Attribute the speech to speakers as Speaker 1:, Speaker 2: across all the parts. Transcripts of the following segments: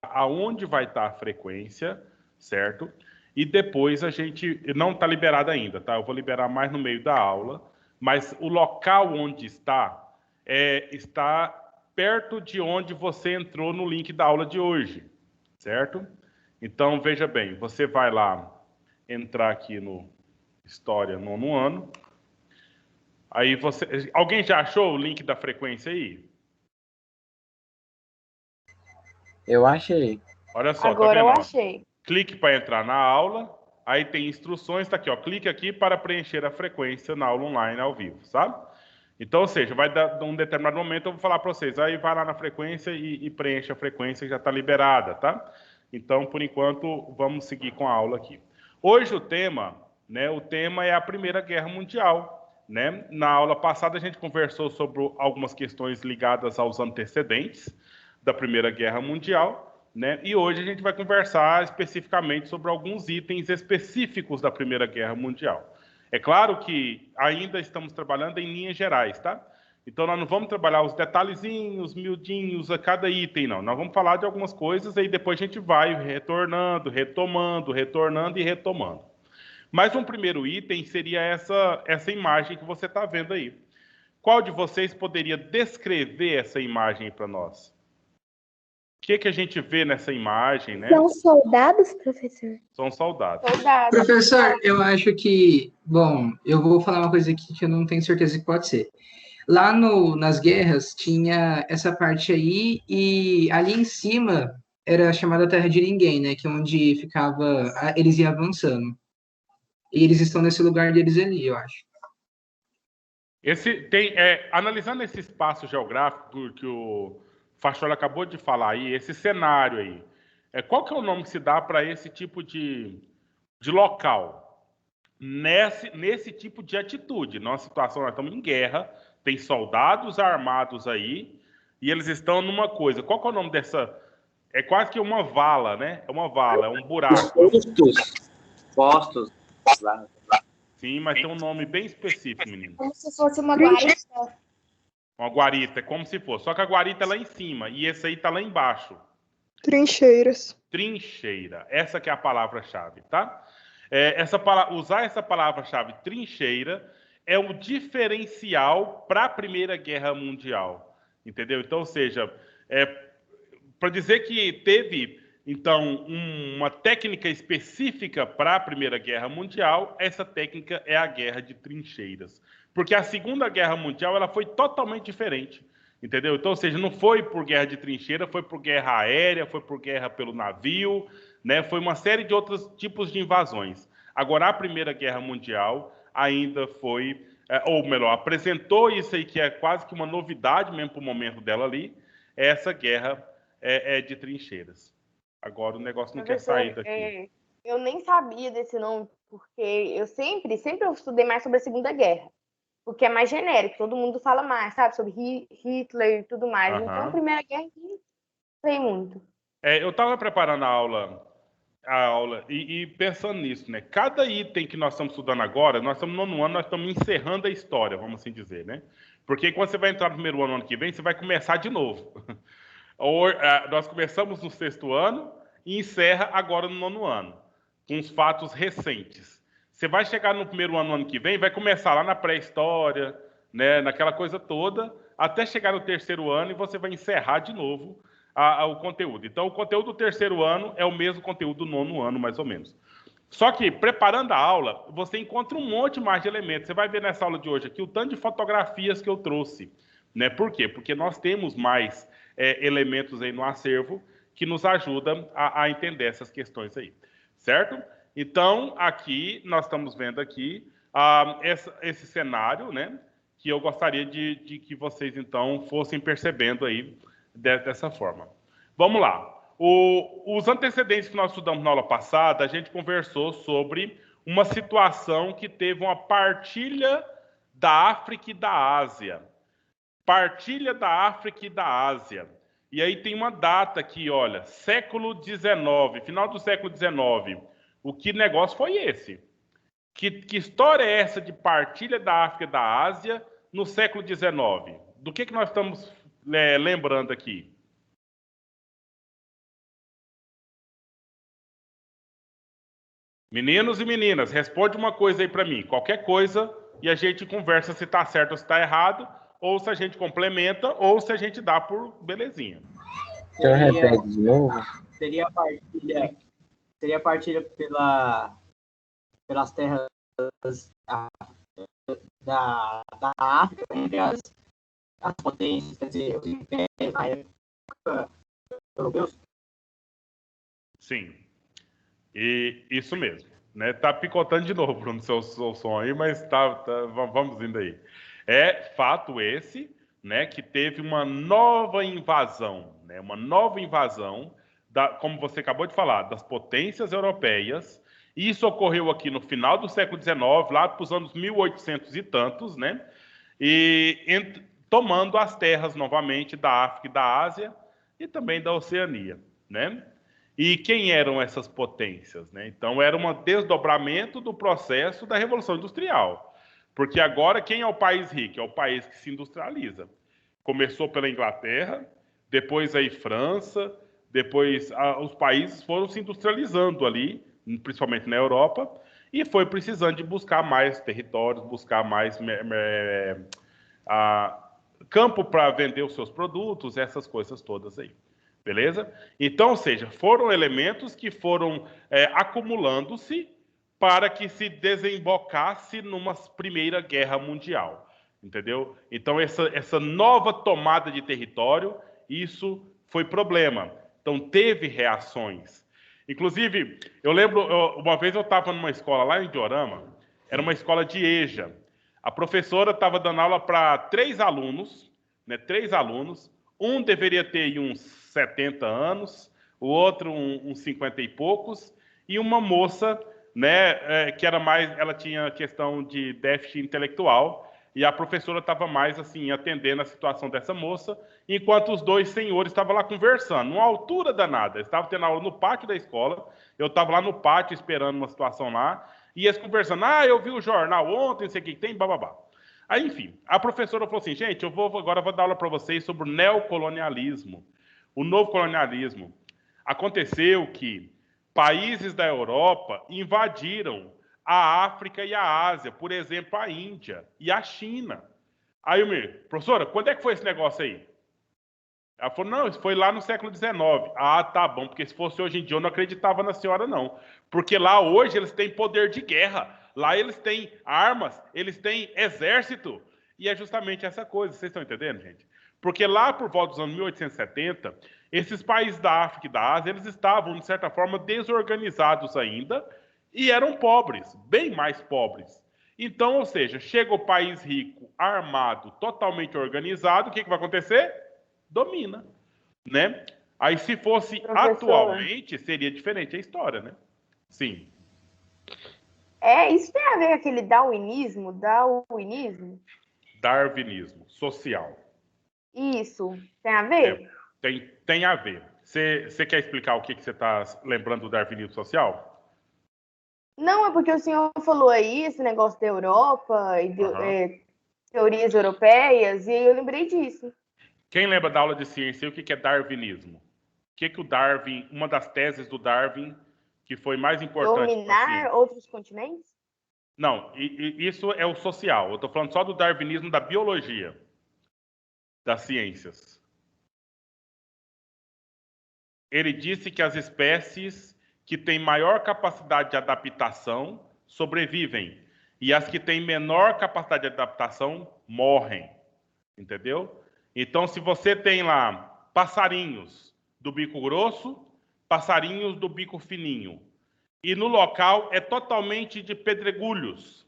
Speaker 1: aonde vai estar a frequência, certo? E depois a gente não está liberado ainda, tá? Eu vou liberar mais no meio da aula, mas o local onde está perto de onde você entrou no link da aula de hoje, certo? Então veja bem, você vai lá entrar aqui no História Nono Ano. Aí você, alguém já achou o link da frequência aí?
Speaker 2: Eu achei.
Speaker 1: Olha só, tá
Speaker 3: Agora
Speaker 1: vendo?
Speaker 3: eu
Speaker 1: Ó?
Speaker 3: achei.
Speaker 1: Clique para entrar na aula, aí tem instruções, tá aqui, ó. Clique aqui para preencher a frequência na aula online ao vivo, sabe? Então, ou seja, vai dar um determinado momento, eu vou falar para vocês, aí vai lá na frequência e preenche a frequência que já está liberada, tá? Então, por enquanto, vamos seguir com a aula aqui. Hoje o tema, né? O tema é a Primeira Guerra Mundial, né? Na aula passada a gente conversou sobre algumas questões ligadas aos antecedentes da Primeira Guerra Mundial. Né? E hoje a gente vai conversar especificamente sobre alguns itens específicos da Primeira Guerra Mundial. É claro que ainda estamos trabalhando em linhas gerais, tá? Então nós não vamos trabalhar os detalhezinhos, miudinhos a cada item, não. Nós vamos falar de algumas coisas e depois a gente vai retornando, retomando, retornando e retomando. Mas um primeiro item seria essa imagem que você está vendo aí. Qual de vocês poderia descrever essa imagem para nós? O que a gente vê nessa imagem, né?
Speaker 4: São soldados, professor?
Speaker 1: São soldados.
Speaker 2: Professor, eu acho que... Bom, eu vou falar uma coisa aqui que eu não tenho certeza que pode ser. Lá nas guerras tinha essa parte aí e ali em cima era chamada Terra de Ninguém, né? Que é onde ficava... Eles iam avançando. E eles estão nesse lugar deles ali, eu acho.
Speaker 1: Analisando esse espaço geográfico que o Facholi acabou de falar aí, esse cenário aí, qual que é o nome que se dá para esse tipo de local? Nesse tipo de atitude. Numa situação, nós estamos em guerra, tem soldados armados aí, e eles estão numa coisa. Qual que é o nome dessa... É quase que uma vala, né? É uma vala, é um buraco.
Speaker 5: Postos.
Speaker 1: Sim, mas tem um nome bem específico, menino.
Speaker 3: Como se fosse uma guarita.
Speaker 1: Uma guarita, é como se fosse. Só que a guarita é lá em cima e esse aí tá lá embaixo.
Speaker 6: Trincheiras.
Speaker 1: Trincheira. Essa que é a palavra-chave, tá? Usar essa palavra-chave trincheira é o diferencial para a Primeira Guerra Mundial. Entendeu? Então, ou seja, para dizer que teve, então, uma técnica específica para a Primeira Guerra Mundial, essa técnica é a Guerra de Trincheiras. Porque a Segunda Guerra Mundial ela foi totalmente diferente. Entendeu? Então, ou seja, não foi por guerra de trincheira, foi por guerra aérea, foi por guerra pelo navio, né? Foi uma série de outros tipos de invasões. Agora, a Primeira Guerra Mundial ainda foi, ou melhor, apresentou isso aí que é quase que uma novidade mesmo para o momento dela ali, essa guerra de trincheiras. Agora o negócio não quer sair daqui.
Speaker 3: Eu nem sabia desse nome, porque eu sempre eu estudei mais sobre a Segunda Guerra. Porque é mais genérico, todo mundo fala mais, sabe? Sobre Hitler e tudo mais.
Speaker 1: Uhum.
Speaker 3: Então, a Primeira Guerra não sei muito.
Speaker 1: Eu estava preparando a aula e pensando nisso, né? Cada item que nós estamos estudando agora, nós estamos no nono ano, nós estamos encerrando a história, vamos assim dizer, né? Porque quando você vai entrar no primeiro ano que vem, você vai começar de novo. Nós começamos no sexto ano e encerra agora no nono ano, com os fatos recentes. Você vai chegar no primeiro ano, no ano que vem, vai começar lá na pré-história, né, naquela coisa toda, até chegar no terceiro ano e você vai encerrar de novo o conteúdo. Então, o conteúdo do terceiro ano é o mesmo conteúdo do nono ano, mais ou menos. Só que, preparando a aula, você encontra um monte mais de elementos. Você vai ver nessa aula de hoje aqui o tanto de fotografias que eu trouxe. Né? Por quê? Porque nós temos mais elementos aí no acervo que nos ajudam a entender essas questões aí. Certo? Então, aqui, nós estamos vendo aqui esse cenário, né, que eu gostaria de que vocês, então, fossem percebendo aí dessa forma. Vamos lá. Os antecedentes que nós estudamos na aula passada, a gente conversou sobre uma situação que teve uma partilha da África e da Ásia. Partilha da África e da Ásia. E aí tem uma data aqui, olha, século XIX, final do século XIX. O que negócio foi esse? Que história é essa de partilha da África e da Ásia no século XIX? Do que nós estamos lembrando aqui? Meninos e meninas, responde uma coisa aí para mim. Qualquer coisa e a gente conversa se está certo ou se está errado, ou se a gente complementa, ou se a gente dá por belezinha.
Speaker 5: Então repete de novo. Seria a partilha pelas terras da África entre as potências, quer dizer, os impérios na época europeus.
Speaker 1: Sim. E isso mesmo. Né? Tá picotando de novo, Bruno, seu som aí, mas vamos indo aí. É fato esse, né, que teve uma nova invasão, né, como você acabou de falar, das potências europeias. Isso ocorreu aqui no final do século XIX, lá para os anos 1800 e tantos, né, tomando as terras novamente da África e da Ásia e também da Oceania, né? E quem eram essas potências, né? Então, era um desdobramento do processo da Revolução Industrial. Porque agora, quem é o país rico? É o país que se industrializa. Começou pela Inglaterra, depois aí França, depois os países foram se industrializando ali, principalmente na Europa, e foi precisando de buscar mais territórios, buscar mais campo para vender os seus produtos, essas coisas todas aí. Beleza? Então, ou seja, foram elementos que foram acumulando-se para que se desembocasse numa primeira guerra mundial. Entendeu? Então, essa nova tomada de território, isso foi problema. Então, teve reações. Inclusive, eu lembro, uma vez eu estava numa escola lá em Diorama, era uma escola de EJA. A professora estava dando aula para 3 alunos, né, 3 alunos. Um deveria ter uns 70 anos, o outro uns 50 e poucos, e uma moça, né, que era mais, ela tinha questão de déficit intelectual, e a professora estava mais assim atendendo a situação dessa moça, enquanto os 2 senhores estavam lá conversando, numa altura danada. Eles estavam tendo aula no pátio da escola, eu estava lá no pátio esperando uma situação lá, e eles conversando, eu vi o jornal ontem, não sei o que tem, bababá. Aí, enfim, a professora falou assim, gente, agora vou dar aula para vocês sobre o neocolonialismo, o novo colonialismo. Aconteceu que países da Europa invadiram a África e a Ásia, por exemplo, a Índia e a China. Aí professora, quando é que foi esse negócio aí? Ela falou, não, isso foi lá no século XIX. Ah, tá bom, porque se fosse hoje em dia eu não acreditava na senhora, não. Porque lá hoje eles têm poder de guerra. Lá eles têm armas, eles têm exército. E é justamente essa coisa, vocês estão entendendo, gente? Porque lá por volta dos anos 1870, esses países da África e da Ásia, eles estavam, de certa forma, desorganizados ainda e eram pobres, bem mais pobres. Então, ou seja, chega o país rico, armado, totalmente organizado, o que vai acontecer? Domina, né? Aí se fosse atualmente, seria diferente a história, né? Sim.
Speaker 3: Isso tem a ver com aquele darwinismo?
Speaker 1: Darwinismo social.
Speaker 3: Isso, tem a ver?
Speaker 1: Tem a ver. Você quer explicar o que você está lembrando do darwinismo social?
Speaker 3: Não, é porque o senhor falou aí esse negócio da Europa e teorias europeias, e aí eu lembrei disso.
Speaker 1: Quem lembra da aula de ciência, o que é darwinismo? O que o Darwin, uma das teses do Darwin, que foi mais importante...
Speaker 3: Dominar outros continentes?
Speaker 1: Não, isso é o social. Eu estou falando só do darwinismo da biologia, das ciências. Ele disse que as espécies que têm maior capacidade de adaptação sobrevivem, e as que têm menor capacidade de adaptação morrem. Entendeu? Então, se você tem lá passarinhos do bico grosso, passarinhos do bico fininho, e no local é totalmente de pedregulhos,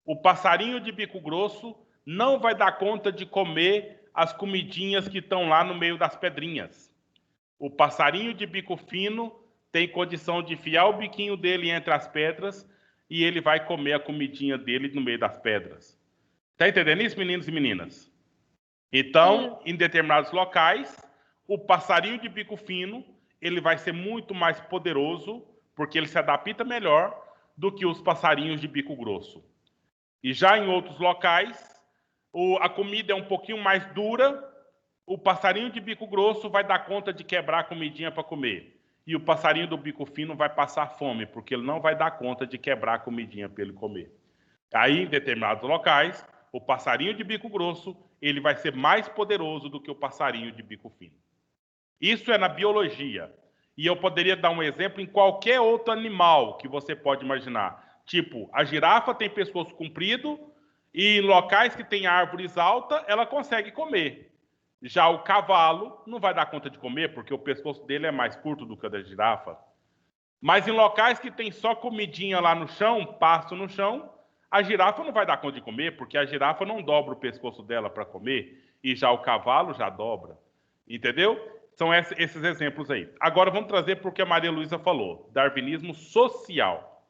Speaker 1: o passarinho de bico grosso não vai dar conta de comer as comidinhas que estão lá no meio das pedrinhas. O passarinho de bico fino tem condição de enfiar o biquinho dele entre as pedras e ele vai comer a comidinha dele no meio das pedras. Tá entendendo isso, meninos e meninas? Então, em determinados locais, o passarinho de bico fino, ele vai ser muito mais poderoso, porque ele se adapta melhor do que os passarinhos de bico grosso. E já em outros locais, a comida é um pouquinho mais dura, o passarinho de bico grosso vai dar conta de quebrar a comidinha para comer. e o passarinho do bico fino vai passar fome, porque ele não vai dar conta de quebrar a comidinha para ele comer. Aí, em determinados locais, o passarinho de bico grosso, ele vai ser mais poderoso do que o passarinho de bico fino. Isso é na biologia. E eu poderia dar um exemplo em qualquer outro animal que você pode imaginar. Tipo, a girafa tem pescoço comprido e em locais que tem árvores altas, ela consegue comer. Já o cavalo não vai dar conta de comer, porque o pescoço dele é mais curto do que o da girafa. Mas em locais que tem só comidinha lá no chão, pasto no chão, a girafa não vai dar conta de comer, porque a girafa não dobra o pescoço dela para comer, e já o cavalo já dobra. Entendeu? São esses exemplos aí. Agora vamos trazer para o que a Maria Luísa falou, darwinismo social.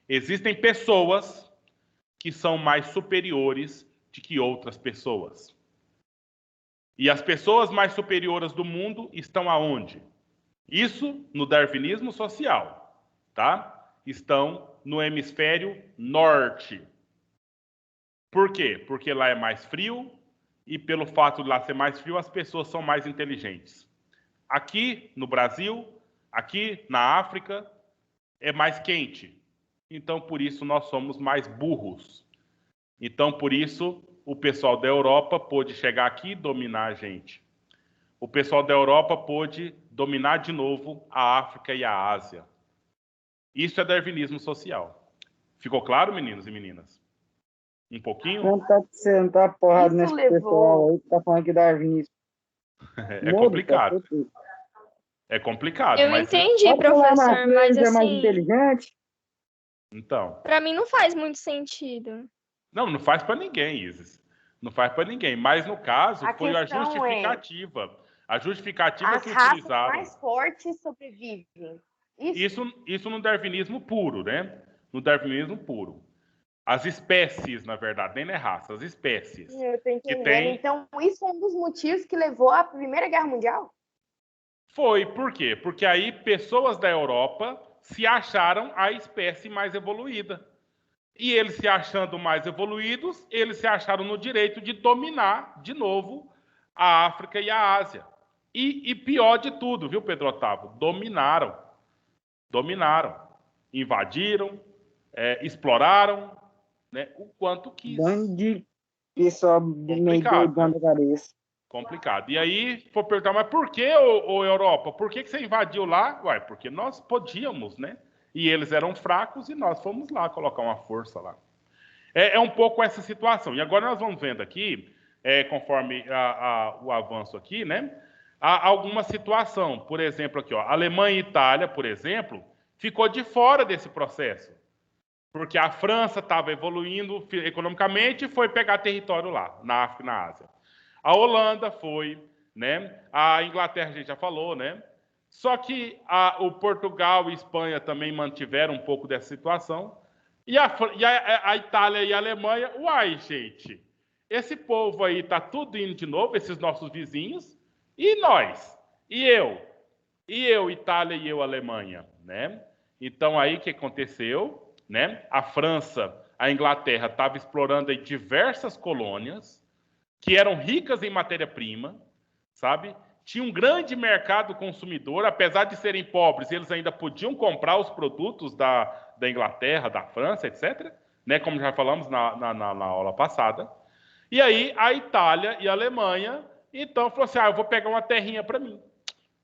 Speaker 1: Existem pessoas que são mais superiores do que outras pessoas. E as pessoas mais superiores do mundo estão aonde? Isso no darwinismo social, tá? Estão no hemisfério norte. Por quê? Porque lá é mais frio e pelo fato de lá ser mais frio, as pessoas são mais inteligentes. Aqui no Brasil, aqui na África, é mais quente. Então, por isso, nós somos mais burros. Então, por isso, o pessoal da Europa pôde chegar aqui e dominar a gente. O pessoal da Europa pôde dominar de novo a África e a Ásia. Isso é darwinismo social. Ficou claro, meninos e meninas? Um pouquinho?
Speaker 5: Você não tá porrada
Speaker 3: Isso
Speaker 5: nesse
Speaker 3: levou-
Speaker 5: pessoal aí que tá falando que darwinismo.
Speaker 1: É complicado. É complicado.
Speaker 7: Eu
Speaker 1: mas
Speaker 7: entendi, professor, mas
Speaker 5: é mais
Speaker 7: assim,
Speaker 5: inteligente.
Speaker 1: Então,
Speaker 7: pra mim não faz muito sentido.
Speaker 1: não faz para ninguém, Isis. Não faz para ninguém. Mas no caso,
Speaker 3: A
Speaker 1: foi a
Speaker 3: questão
Speaker 1: justificativa. A justificativa
Speaker 3: As
Speaker 1: que
Speaker 3: raças
Speaker 1: utilizaram.
Speaker 3: mais fortes sobrevivem.
Speaker 1: Isso no darwinismo puro, né? No darwinismo puro. As espécies, na verdade, nem é raça, as espécies.
Speaker 3: Eu tô entendendo.
Speaker 1: tem-
Speaker 3: Então, isso é um dos motivos que levou à Primeira Guerra Mundial?
Speaker 1: Foi, por quê? Porque aí pessoas da Europa se acharam a espécie mais evoluída. E eles se achando mais evoluídos, eles se acharam no direito de dominar, de novo, a África e a Ásia. E pior de tudo, viu, Pedro Otávio? Dominaram. Invadiram, exploraram, né, o quanto quis.
Speaker 5: Bando de pessoal meio
Speaker 1: Complicado,
Speaker 5: doidão da cabeça.
Speaker 1: Complicado. E aí, for perguntar, mas por que, ô Europa? Por que você invadiu lá? Ué, porque nós podíamos, né? E eles eram fracos e nós fomos lá colocar uma força lá. É um pouco essa situação. E agora nós vamos vendo aqui, conforme o avanço aqui, né? Há alguma situação. Por exemplo, aqui, ó, Alemanha e Itália, por exemplo, ficou de fora desse processo. Porque a França estava evoluindo economicamente e foi pegar território lá, na África e na Ásia. A Holanda foi, né? A Inglaterra a gente já falou, né? Só que o Portugal e a Espanha também mantiveram um pouco dessa situação. E a Itália e a Alemanha, uai, gente, esse povo aí tá tudo indo de novo, esses nossos vizinhos, e nós? E eu, Itália e eu, Alemanha, né? Então aí o que aconteceu, né? A França, a Inglaterra estavam explorando aí diversas colônias que eram ricas em matéria-prima, sabe? Tinha um grande mercado consumidor, apesar de serem pobres, eles ainda podiam comprar os produtos da Inglaterra, da França, etc., né? Como já falamos na aula passada. E aí a Itália e a Alemanha, então, falou assim, eu vou pegar uma terrinha para mim.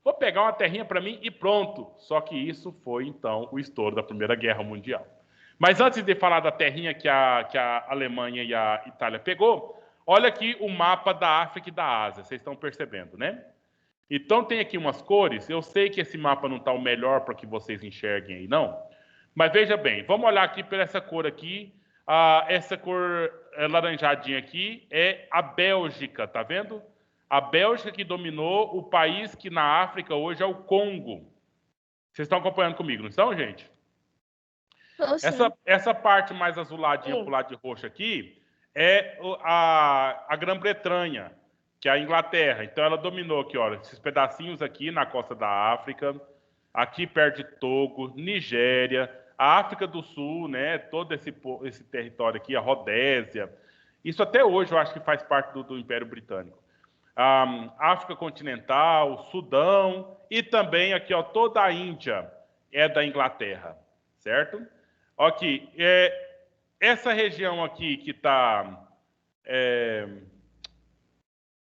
Speaker 1: Vou pegar uma terrinha para mim e pronto. Só que isso foi, então, o estouro da Primeira Guerra Mundial. Mas antes de falar da terrinha que a Alemanha e a Itália pegou, olha aqui o mapa da África e da Ásia, vocês estão percebendo, né? Então tem aqui umas cores, eu sei que esse mapa não está o melhor para que vocês enxerguem aí, não. Mas veja bem, vamos olhar aqui por essa cor aqui. Essa cor laranjadinha aqui é a Bélgica, tá vendo? A Bélgica que dominou o país que na África hoje é o Congo. Vocês estão acompanhando comigo, não estão, gente? Essa parte mais azuladinha para o lado de roxo aqui é a Grã-Bretanha, que é a Inglaterra. Então ela dominou aqui, olha, esses pedacinhos aqui na costa da África, aqui perto de Togo, Nigéria, a África do Sul, né? Todo esse território aqui, a Rodésia. Isso até hoje eu acho que faz parte do Império Britânico. África continental, Sudão e também aqui, ó, toda a Índia é da Inglaterra, certo? Aqui, essa região aqui que está...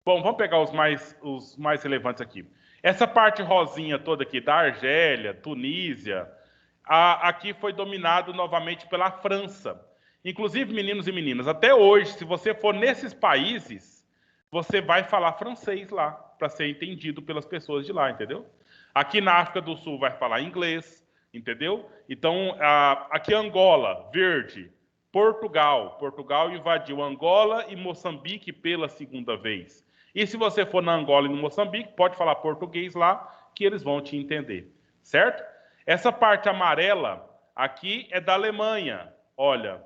Speaker 1: Bom, vamos pegar os mais relevantes aqui. Essa parte rosinha toda aqui, da Argélia, Tunísia, aqui foi dominado novamente pela França. Inclusive, meninos e meninas, até hoje, se você for nesses países, você vai falar francês lá, para ser entendido pelas pessoas de lá, entendeu? Aqui na África do Sul vai falar inglês, entendeu? Então, aqui Angola, verde. Portugal invadiu Angola e Moçambique pela segunda vez. E se você for na Angola e no Moçambique, pode falar português lá, que eles vão te entender, certo? Essa parte amarela aqui é da Alemanha. Olha,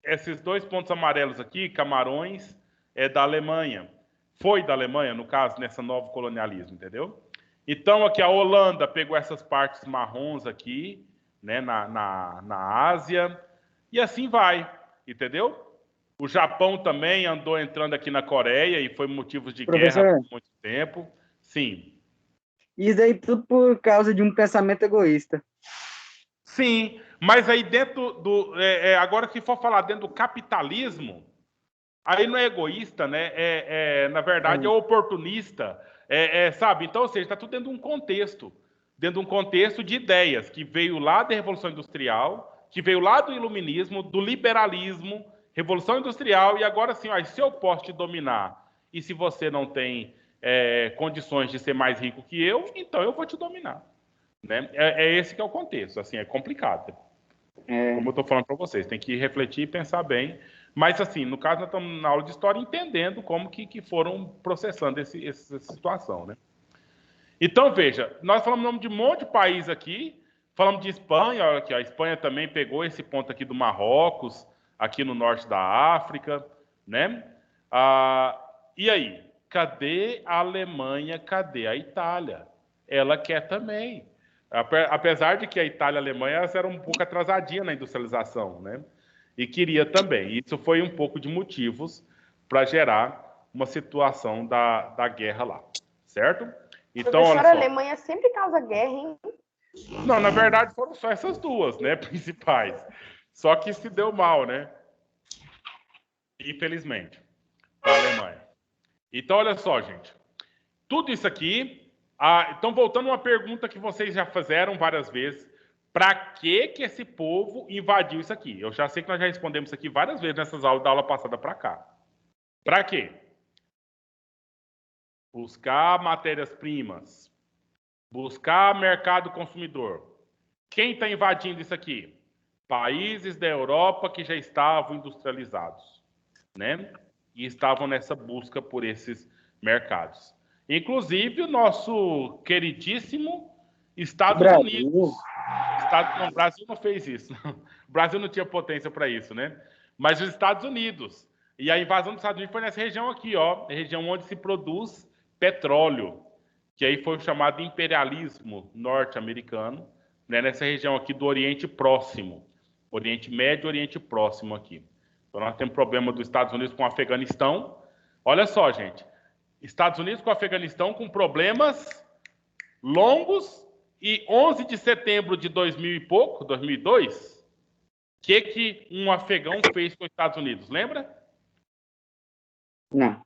Speaker 1: esses 2 pontos amarelos aqui, Camarões, é da Alemanha. Foi da Alemanha, no caso, nessa novo colonialismo, entendeu? Então, aqui a Holanda pegou essas partes marrons aqui, né, na Ásia, e assim vai, entendeu? O Japão também andou entrando aqui na Coreia e foi motivo de guerra por muito tempo. Sim.
Speaker 8: Isso aí tudo por causa de um pensamento egoísta.
Speaker 1: Sim, mas aí dentro do... agora, se for falar dentro do capitalismo, aí não é egoísta, né? Na verdade, é oportunista, sabe? Então, ou seja, está tudo dentro de um contexto de ideias, que veio lá da Revolução Industrial, que veio lá do Iluminismo, do liberalismo, Revolução Industrial, e agora sim, se eu posso te dominar, e se você não tem condições de ser mais rico que eu, então eu vou te dominar. Né? Esse que é o contexto, assim, é complicado. Como eu estou falando para vocês, tem que refletir e pensar bem. Mas, assim, no caso, nós estamos na aula de história entendendo como que foram processando essa situação, né? Então, veja, nós falamos o nome de um monte de país aqui, falamos de Espanha, olha aqui, a Espanha também pegou esse ponto aqui do Marrocos, aqui no norte da África, né? E aí, cadê a Alemanha, cadê a Itália? Ela quer também. Apesar de que a Itália e a Alemanha elas eram um pouco atrasadinhas na industrialização, né? E queria também. Isso foi um pouco de motivos para gerar uma situação da guerra lá, certo? Então, olha só.
Speaker 3: A Alemanha sempre causa guerra, hein?
Speaker 1: Não, na verdade foram só essas duas, né, principais. Só que se deu mal, né? Infelizmente, para a Alemanha. Então, olha só, gente. Tudo isso aqui... então, voltando a uma pergunta que vocês já fizeram várias vezes. Para que esse povo invadiu isso aqui? Eu já sei que nós já respondemos isso aqui várias vezes nessas aulas da aula passada para cá. Para quê? Buscar matérias-primas. Buscar mercado consumidor. Quem está invadindo isso aqui? Países da Europa que já estavam industrializados, né? E estavam nessa busca por esses mercados. Inclusive o nosso queridíssimo Estados Unidos. Não, o Brasil não fez isso. O Brasil não tinha potência para isso, né? Mas os Estados Unidos. E a invasão dos Estados Unidos foi nessa região aqui, ó. Região onde se produz petróleo. Que aí foi o chamado imperialismo norte-americano. Né? Nessa região aqui do Oriente Próximo. Oriente Médio e Oriente Próximo aqui. Então nós temos problema dos Estados Unidos com o Afeganistão. Olha só, gente. Estados Unidos com o Afeganistão com problemas longos. E 11 de setembro de 2000 e pouco, 2002, o que um afegão fez com os Estados Unidos? Lembra?
Speaker 8: Não.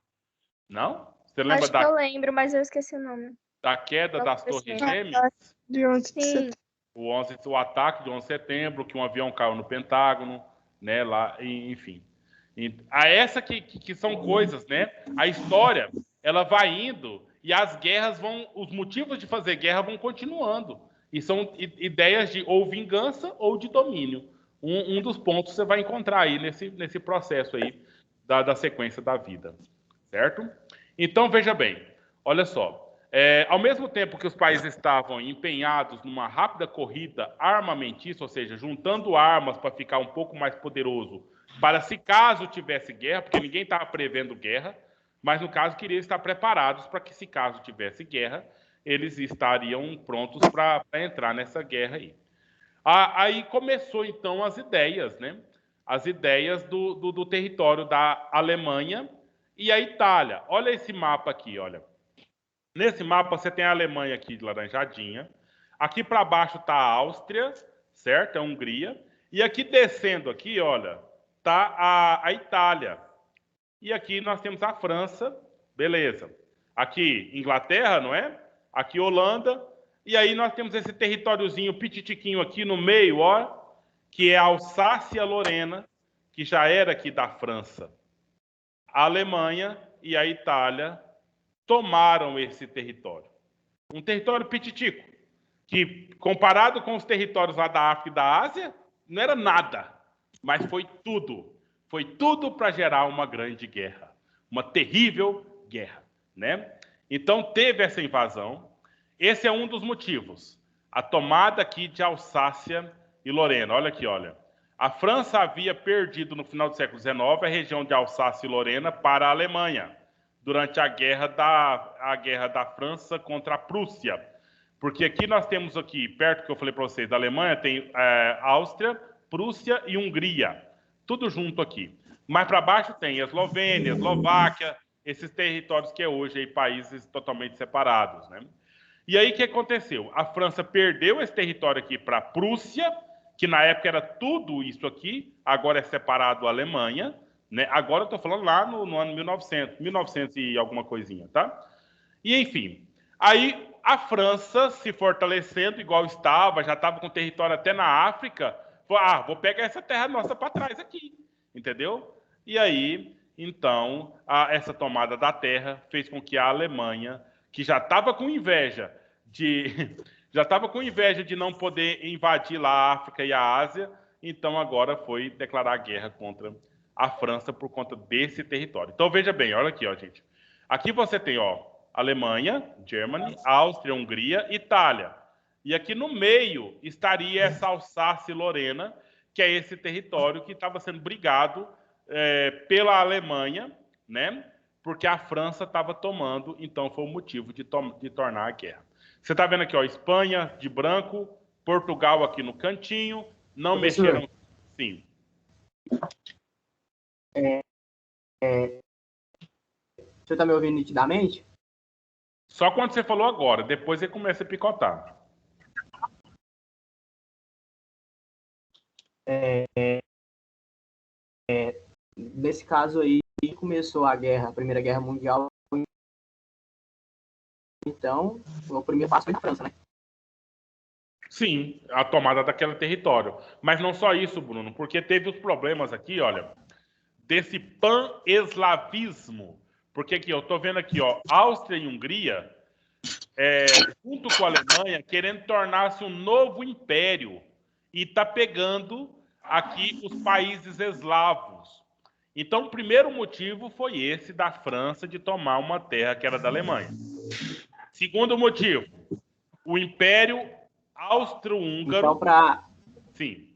Speaker 1: Não? Você lembra
Speaker 7: Acho que eu lembro, mas eu esqueci o nome.
Speaker 1: Da queda das Torres Gêmeas?
Speaker 6: De 11 de setembro.
Speaker 1: O ataque de 11 de setembro, que um avião caiu no Pentágono, né? Lá, enfim. Essa que são coisas, né? A história, ela vai indo... E as guerras os motivos de fazer guerra vão continuando. E são ideias de ou vingança ou de domínio. Um dos pontos você vai encontrar aí nesse processo aí da sequência da vida. Certo? Então, veja bem. Olha só. Ao mesmo tempo que os países estavam empenhados numa rápida corrida armamentista, ou seja, juntando armas para ficar um pouco mais poderoso, para se caso tivesse guerra, porque ninguém estava prevendo guerra, mas, no caso, queriam estar preparados para que, se caso tivesse guerra, eles estariam prontos para entrar nessa guerra aí. Aí começou, então, as ideias, né? As ideias do território da Alemanha e a Itália. Olha esse mapa aqui, olha. Nesse mapa você tem a Alemanha aqui de laranjadinha. Aqui para baixo está a Áustria, certo? É a Hungria. E aqui descendo aqui, olha, tá a Itália. E aqui nós temos a França, beleza. Aqui Inglaterra, não é? Aqui Holanda. E aí nós temos esse territóriozinho pititiquinho aqui no meio, ó, que é a Alsácia-Lorena, que já era aqui da França. A Alemanha e a Itália tomaram esse território. Um território pititico, que comparado com os territórios lá da África e da Ásia, não era nada, mas foi tudo. Foi tudo para gerar uma grande guerra, uma terrível guerra, né? Então teve essa invasão. Esse é um dos motivos. A tomada aqui de Alsácia e Lorena. Olha aqui, olha. A França havia perdido no final do século XIX a região de Alsácia e Lorena para a Alemanha, durante a guerra da França contra a Prússia. Porque aqui nós temos aqui, perto que eu falei para vocês, da Alemanha, tem Áustria, Prússia e Hungria. Tudo junto aqui. Mais para baixo tem Eslovênia, Eslováquia, esses territórios que é hoje aí, países totalmente separados, né? E aí o que aconteceu? A França perdeu esse território aqui para a Prússia, que na época era tudo isso aqui, agora é separado a Alemanha, né? Agora eu estou falando lá no ano 1900 e alguma coisinha, tá? E enfim, aí a França se fortalecendo igual estava, já estava com território até na África, falou, vou pegar essa terra nossa para trás aqui, entendeu? E aí, então, essa tomada da terra fez com que a Alemanha, que já estava com inveja de não poder invadir lá a África e a Ásia, então agora foi declarar guerra contra a França por conta desse território. Então veja bem, olha aqui, ó, gente. Aqui você tem, ó, Alemanha, Germany, Áustria, Hungria, Itália. E aqui no meio estaria essa Alsácia e Lorena, que é esse território que estava sendo brigado pela Alemanha, né? Porque a França estava tomando, então foi o motivo de tornar a guerra. Você está vendo aqui, ó, Espanha de branco, Portugal aqui no cantinho, não mexeram. Sim.
Speaker 5: Você está me ouvindo nitidamente?
Speaker 1: Só quando você falou agora, depois ele começa a picotar.
Speaker 5: Nesse caso aí, começou a Primeira Guerra Mundial. Então, o primeiro passo foi na França, né?
Speaker 1: Sim, a tomada daquele território. Mas não só isso, Bruno, porque teve os problemas aqui, olha, desse pan-eslavismo. Porque aqui, eu estou vendo aqui, ó, Áustria e Hungria, junto com a Alemanha, querendo tornar-se um novo império. E está pegando aqui os países eslavos. Então, o primeiro motivo foi esse da França de tomar uma terra que era da Alemanha. Segundo motivo, o Império Austro-Húngaro...
Speaker 5: Então,
Speaker 1: Sim.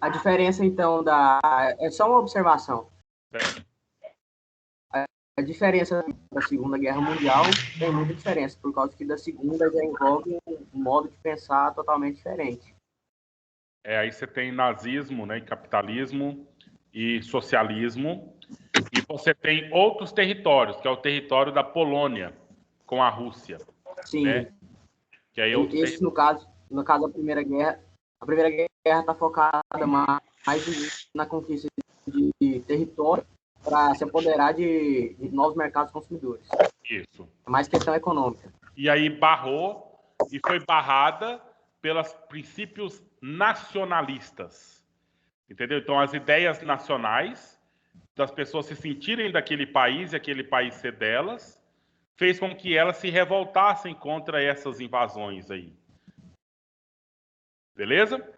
Speaker 5: A diferença, então, é só uma observação. A diferença da Segunda Guerra Mundial tem muita diferença, por causa que da Segunda já envolve um modo de pensar totalmente diferente.
Speaker 1: Aí você tem nazismo, né, e capitalismo e socialismo, e você tem outros territórios, que é o território da Polônia com a Rússia.
Speaker 5: Sim.
Speaker 1: Né? Que aí
Speaker 5: esse, no caso da Primeira Guerra, a Primeira Guerra está focada mais na conquista de território para se apoderar de novos mercados consumidores.
Speaker 1: Isso.
Speaker 5: É mais questão econômica.
Speaker 1: E aí barrou e foi barrada pelos princípios nacionalistas. Entendeu? Então, as ideias nacionais das pessoas se sentirem daquele país e aquele país ser delas, fez com que elas se revoltassem contra essas invasões aí. Beleza?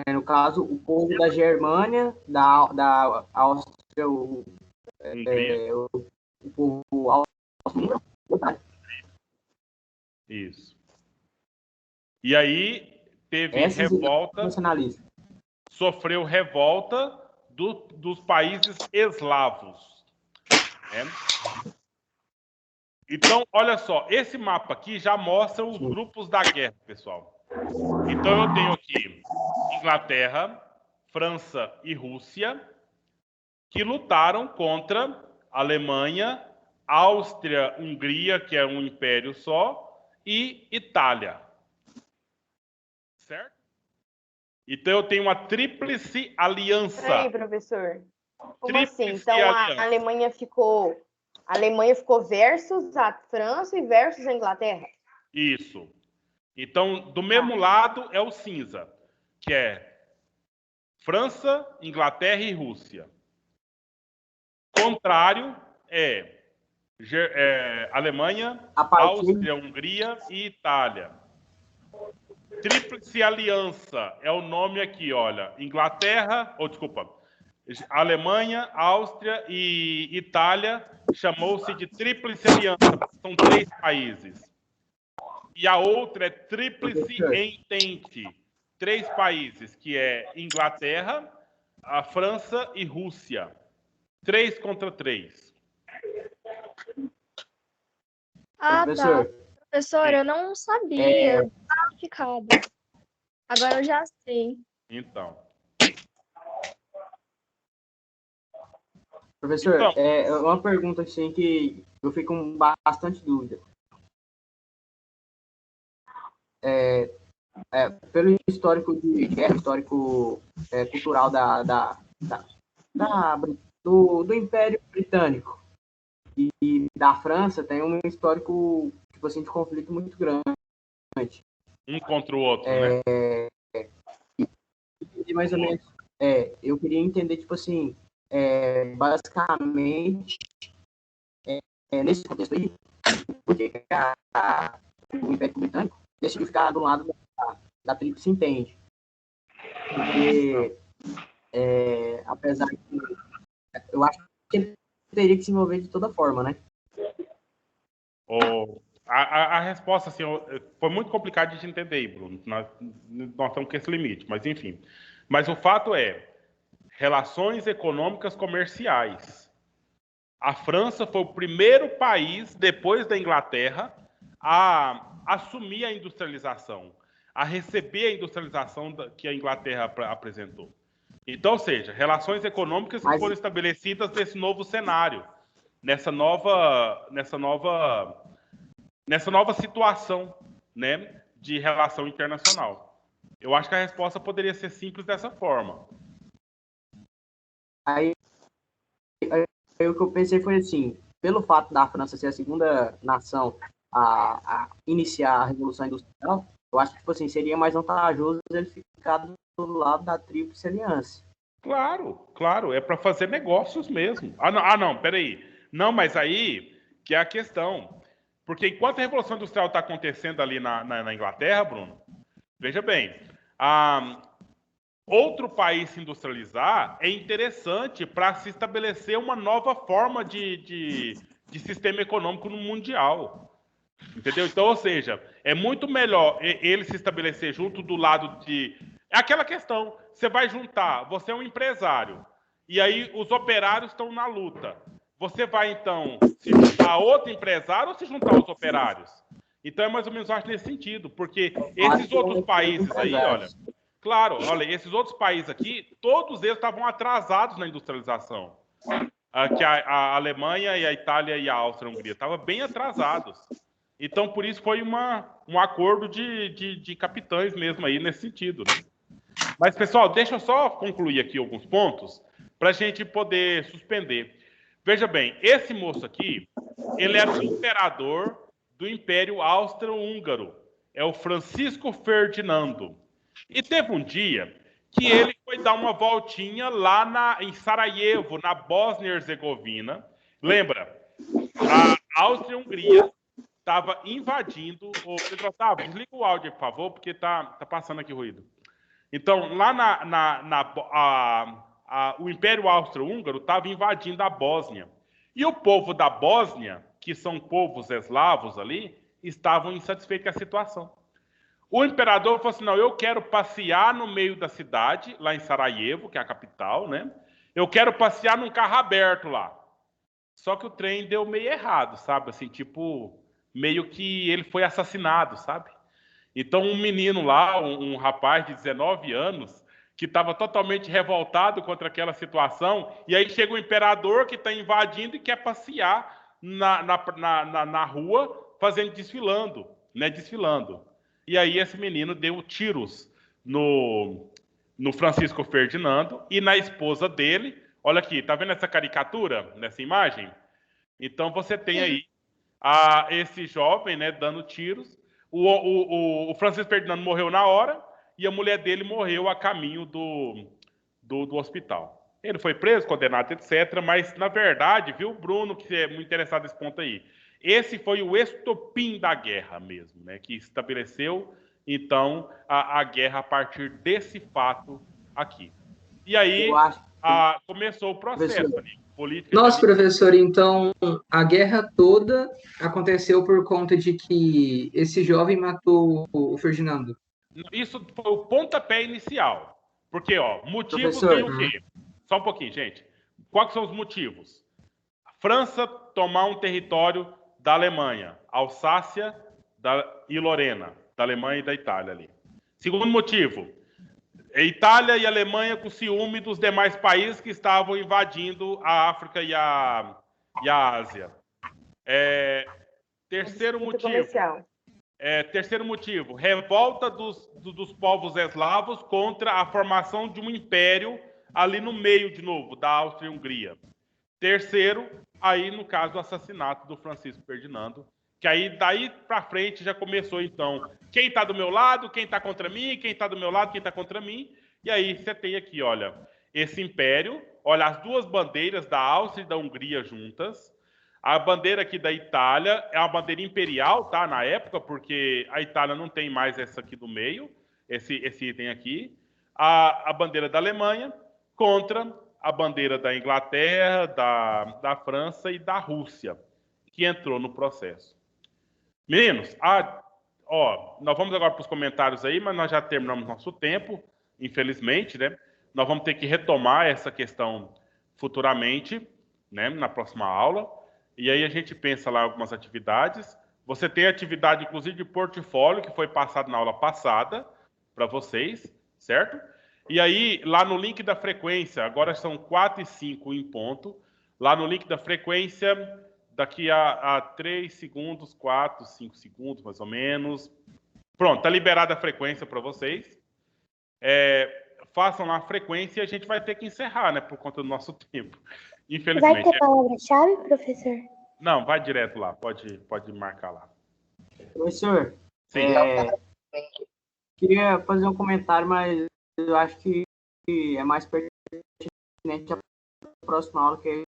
Speaker 5: No caso, o povo da Germânia, da Áustria, o povo austro-húngaro.
Speaker 1: Isso. E aí teve revolta, sofreu revolta dos países eslavos. Né? Então, olha só, esse mapa aqui já mostra os grupos da guerra, pessoal. Então, eu tenho aqui Inglaterra, França e Rússia. que lutaram contra a Alemanha, Áustria, Hungria, que é um império só, e Itália. Certo? Então eu tenho uma tríplice aliança.
Speaker 3: Peraí, professor. Como assim?
Speaker 1: Tríplice
Speaker 3: Então a
Speaker 1: aliança.
Speaker 3: Alemanha ficou versus a França e versus a Inglaterra?
Speaker 1: Isso. Então, do mesmo lado é o cinza, que é França, Inglaterra e Rússia. Contrário é Alemanha, Áustria, Hungria e Itália. Tríplice aliança é o nome aqui, olha. Alemanha, Áustria e Itália chamou-se de Tríplice Aliança, são 3 países. E a outra é Tríplice Entente, 3 países, que é Inglaterra, a França e Rússia. 3 contra 3.
Speaker 7: Ah,
Speaker 5: Professor,
Speaker 7: tá. Professor, eu não sabia o significado. Agora eu já sei.
Speaker 1: Então.
Speaker 5: Professor, é uma pergunta assim que eu fico com bastante dúvida. Pelo histórico de guerra, histórico cultural do Império Britânico e da França, tem um histórico tipo assim, de conflito muito grande.
Speaker 1: Um contra o outro, né?
Speaker 5: Mais ou menos. Eu queria entender, tipo assim, basicamente, nesse contexto aí, porque o Império Britânico decidiu ficar do lado da Tríplice Entente. Porque, apesar que eu acho que ele teria que se envolver de toda forma, né?
Speaker 1: A resposta, assim, foi muito complicado de entender aí, Bruno. Nós estamos com esse limite, mas enfim. Mas o fato é, relações econômicas comerciais. A França foi o primeiro país, depois da Inglaterra, a assumir a industrialização, a receber a industrialização que a Inglaterra apresentou. Então, ou seja, relações econômicas que foram estabelecidas nesse novo cenário, nessa nova situação, né, de relação internacional. Eu acho que a resposta poderia ser simples dessa forma.
Speaker 5: Aí o que eu pensei foi assim, pelo fato da França ser a segunda nação a iniciar a Revolução Industrial, eu acho que tipo assim, seria mais vantajoso ele ficar do lado da Tríplice Aliança.
Speaker 1: Claro, é para fazer negócios mesmo. Não, peraí. Não, mas aí que é a questão. Porque enquanto a Revolução Industrial está acontecendo ali na Inglaterra, Bruno, veja bem, outro país se industrializar é interessante para se estabelecer uma nova forma de sistema econômico no mundial. Entendeu? Então, ou seja, é muito melhor ele se estabelecer junto do lado de... É aquela questão, você vai juntar, você é um empresário, e aí os operários estão na luta. Você vai, então, se juntar a outro empresário ou se juntar aos operários? Então é mais ou menos, acho, nesse sentido, porque esses outros países aí, olha... Claro, olha, esses outros países aqui, todos eles estavam atrasados na industrialização. Que a Alemanha e a Itália e a Áustria e a Hungria estavam bem atrasados. Então, por isso foi um acordo de capitães mesmo aí nesse sentido, né? Mas, pessoal, deixa eu só concluir aqui alguns pontos para a gente poder suspender. Veja bem, esse moço aqui, ele era o imperador do Império Austro-Húngaro. É o Francisco Ferdinando. E teve um dia que ele foi dar uma voltinha lá em Sarajevo, na Bósnia e Herzegovina. Lembra? A Áustria-Hungria estava invadindo... Pedro Otávio, desliga o áudio, por favor, porque tá passando aqui ruído. Então, lá o Império Austro-Húngaro estava invadindo a Bósnia. E o povo da Bósnia, que são povos eslavos ali, estavam insatisfeitos com a situação. O imperador falou assim, não, eu quero passear no meio da cidade, lá em Sarajevo, que é a capital, né? Eu quero passear num carro aberto lá. Só que o trem deu meio errado, sabe? Assim, tipo, meio que ele foi assassinado, sabe? Então, um menino lá, um rapaz de 19 anos, que estava totalmente revoltado contra aquela situação, e aí chega o imperador que está invadindo e quer passear na rua, desfilando, né? Desfilando. E aí esse menino deu tiros no Francisco Ferdinando e na esposa dele. Olha aqui, tá vendo essa caricatura nessa imagem? Então você tem aí esse jovem, né, dando tiros. O Francisco Ferdinando morreu na hora e a mulher dele morreu a caminho do hospital. Ele foi preso, condenado, etc. Mas, na verdade, viu, Bruno, que é muito interessado nesse ponto aí, esse foi o estopim da guerra mesmo, né, que estabeleceu, então, a guerra a partir desse fato aqui. E aí começou o processo ali, política.
Speaker 2: Nossa, professor, então a guerra toda aconteceu por conta de que esse jovem matou o Ferdinando.
Speaker 1: Isso foi o pontapé inicial. Porque, ó, motivos
Speaker 5: Professor,
Speaker 1: tem o quê? Só um pouquinho, gente. Quais são os motivos? A França tomar um território da Alemanha, Alsácia e Lorena, da Alemanha e da Itália ali. Segundo motivo, a Itália e a Alemanha com ciúme dos demais países que estavam invadindo a África e a Ásia. Terceiro motivo, revolta dos povos eslavos contra a formação de um império ali no meio, de novo, da Áustria e Hungria. Terceiro, aí no caso o assassinato do Francisco Ferdinando, que aí daí para frente já começou então, quem está do meu lado, quem está contra mim, quem está do meu lado, quem está contra mim, e aí você tem aqui, olha, esse império, olha as duas bandeiras da Áustria e da Hungria juntas. A bandeira aqui da Itália é uma bandeira imperial, tá? Na época, porque a Itália não tem mais essa aqui do meio, esse item aqui. A bandeira da Alemanha contra a bandeira da Inglaterra, da França e da Rússia, que entrou no processo. Meninos, nós vamos agora para os comentários aí, mas nós já terminamos nosso tempo, infelizmente, né? Nós vamos ter que retomar essa questão futuramente, né? Na próxima aula. E aí a gente pensa lá algumas atividades. Você tem atividade, inclusive, de portfólio, que foi passado na aula passada para vocês, certo? E aí, lá no link da frequência, agora são 4 e 5 em ponto. Lá no link da frequência, daqui a 3 segundos, 4, 5 segundos, mais ou menos. Pronto, tá liberada a frequência para vocês. Façam lá a frequência e a gente vai ter que encerrar, né? Por conta do nosso tempo. Infelizmente.
Speaker 4: Vai ter palavra-chave, professor?
Speaker 1: Não, vai direto lá. Pode marcar lá.
Speaker 5: Professor,
Speaker 1: Sim.
Speaker 5: Queria fazer um comentário, mas eu acho que é mais pertinente a próxima aula, que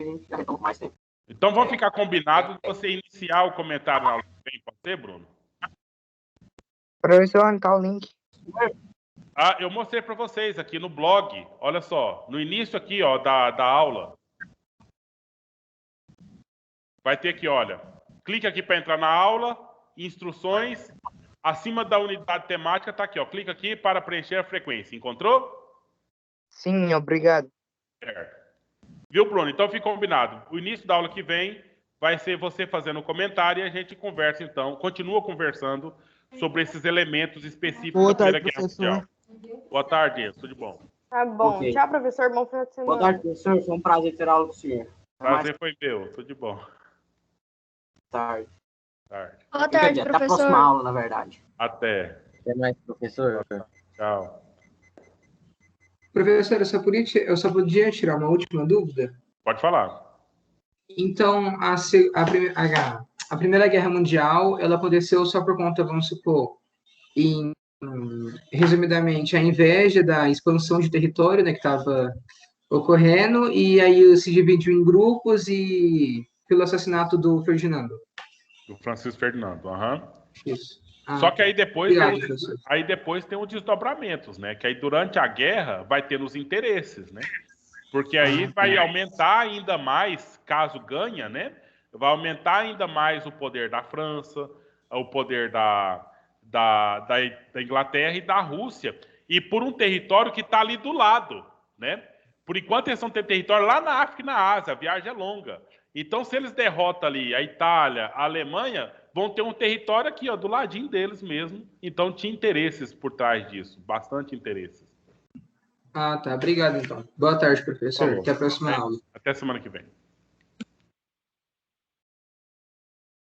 Speaker 5: a gente já retoma mais tempo.
Speaker 1: Então vamos ficar combinado de você iniciar o comentário na aula que vem, pode ser, Bruno?
Speaker 6: Professor, onde tá o link?
Speaker 1: Eu mostrei para vocês aqui no blog. Olha só, no início aqui, ó, da aula. Vai ter aqui, olha. Clique aqui para entrar na aula, instruções. Acima da unidade temática tá aqui, ó. Clica aqui para preencher a frequência. Encontrou?
Speaker 6: Sim, obrigado.
Speaker 1: Certo. Viu, Bruno? Então fica combinado. O início da aula que vem vai ser você fazendo um comentário e a gente conversa, então, continua conversando sobre esses elementos específicos da Primeira Guerra Mundial. Boa tarde, tudo de bom.
Speaker 3: Tá bom.
Speaker 5: Ok.
Speaker 3: Tchau, professor. Bom final de semana.
Speaker 5: Boa tarde, professor. Foi um prazer ter aula com o senhor.
Speaker 1: Prazer foi meu, tudo de bom.
Speaker 5: Tarde.
Speaker 7: Boa tarde,
Speaker 5: Até a próxima
Speaker 7: professor.
Speaker 5: aula, na verdade.
Speaker 1: Até.
Speaker 9: Até mais, professor.
Speaker 1: Tchau.
Speaker 2: Professor, eu só podia tirar uma última dúvida?
Speaker 1: Pode falar.
Speaker 2: Então, a Primeira Guerra Mundial, ela aconteceu só por conta, vamos supor, resumidamente, a inveja da expansão de território, né, que estava ocorrendo, e aí se dividiu em grupos e pelo assassinato do Ferdinando.
Speaker 1: Do Francisco Ferdinando,
Speaker 2: Isso.
Speaker 1: Só que aí depois,
Speaker 2: obrigado,
Speaker 1: depois tem os desdobramentos, né? Que aí durante a guerra vai ter os interesses, né? Porque aí vai aumentar ainda mais, caso ganha, né? Vai aumentar ainda mais o poder da França, o poder da Inglaterra e da Rússia. E por um território que está ali do lado, né? Por enquanto eles vão ter território lá na África e na Ásia, a viagem é longa. Então, se eles derrotam ali a Itália, a Alemanha, vão ter um território aqui, ó, do ladinho deles mesmo. Então, tinha interesses por trás disso, bastante interesses.
Speaker 2: Ah, tá. Obrigado, então. Boa tarde, professor.
Speaker 1: Falou.
Speaker 2: Até a próxima aula.
Speaker 1: Até semana que vem.